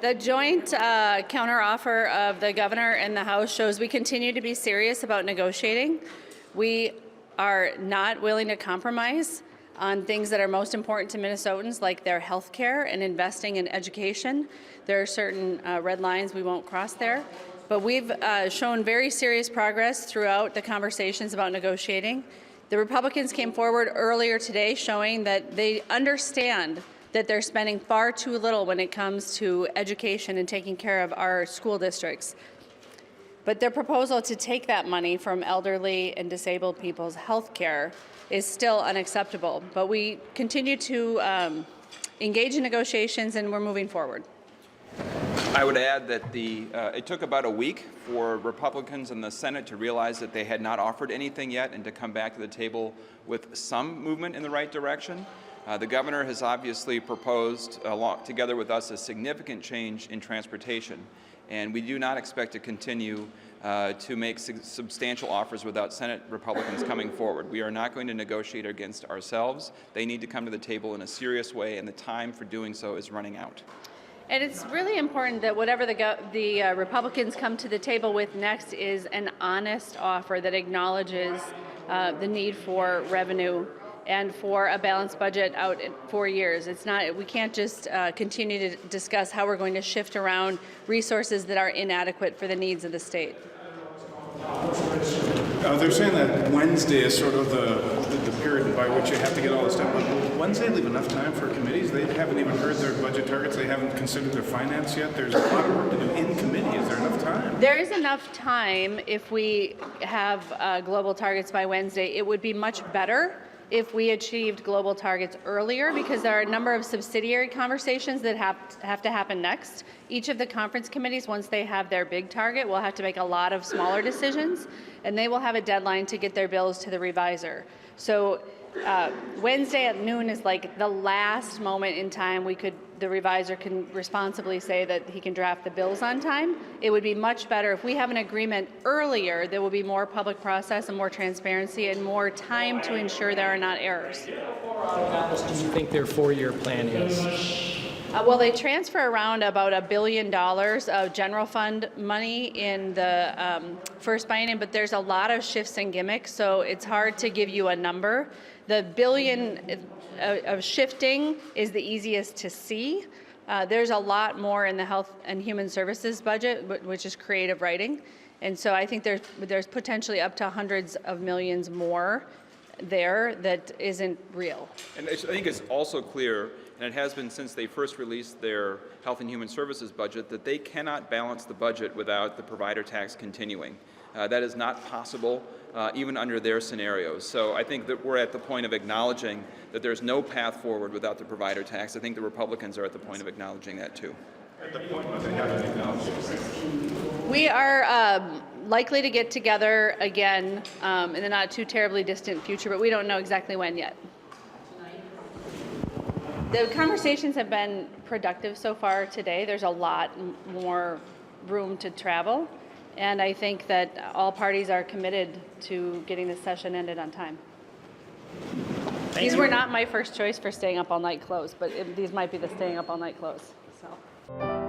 The joint counteroffer of the governor and the House shows we continue to be serious about negotiating. We are not willing to compromise on things that are most important to Minnesotans, like their health care and investing in education. There are certain red lines we won't cross there. But we've shown very serious progress throughout the conversations about negotiating. The Republicans came forward earlier today showing that they understand that they're spending far too little when it comes to education and taking care of our school districts. But their proposal to take that money from elderly and disabled people's health care is still unacceptable. But we continue to engage in negotiations, and we're moving forward. I would add that it took about a week for Republicans in the Senate to realize that they had not offered anything yet and to come back to the table with some movement in the right direction. The governor has obviously proposed, together with us, a significant change in transportation, and we do not expect to continue to make substantial offers without Senate Republicans coming forward. We are not going to negotiate against ourselves. They need to come to the table in a serious way, and the time for doing so is running out. And it's really important that whatever the Republicans come to the table with next is an honest offer that acknowledges the need for revenue and for a balanced budget out in 4 years. It's not, we can't just continue to discuss how we're going to shift around resources that are inadequate for the needs of the state. They're saying that Wednesday is sort of the period by which you have to get all this done. Will Wednesday leave enough time for committees? They haven't even heard their budget targets. They haven't considered their finance yet. There's a lot of work to do in committee. Is there enough time? There is enough time if we have global targets by Wednesday. It would be much better if we achieved global targets earlier, because there are a number of subsidiary conversations that have to happen next. Each of the conference committees, once they have their big target, will have to make a lot of smaller decisions, and they will have a deadline to get their bills to the reviser. So Wednesday at noon is like the last moment in time the reviser can responsibly say that he can draft the bills on time. It would be much better if we have an agreement earlier. There will be more public process and more transparency and more time to ensure there are not errors. What do you think their 4-year plan is? Well, they transfer around about $1 billion of general fund money in the first biennium, but there's a lot of shifts and gimmicks, so it's hard to give you a number. The billion of shifting is the easiest to see. There's a lot more in the Health and Human Services budget, which is creative writing, and so I think there's potentially up to hundreds of millions more there that isn't real. And I think it's also clear, and it has been since they first released their Health and Human Services budget, that they cannot balance the budget without the provider tax continuing. That is not possible even under their scenarios. So I think that we're at the point of acknowledging that there's no path forward without the provider tax. I think the Republicans are at the point of acknowledging that too. At the point where they haven't acknowledged it. We are likely to get together again in the not too terribly distant future, but we don't know exactly when yet. The conversations have been productive so far today. There's a lot more room to travel, and I think that all parties are committed to getting this session ended on time. These were not my first choice for staying up all night close, but these might be the staying up all night close. So.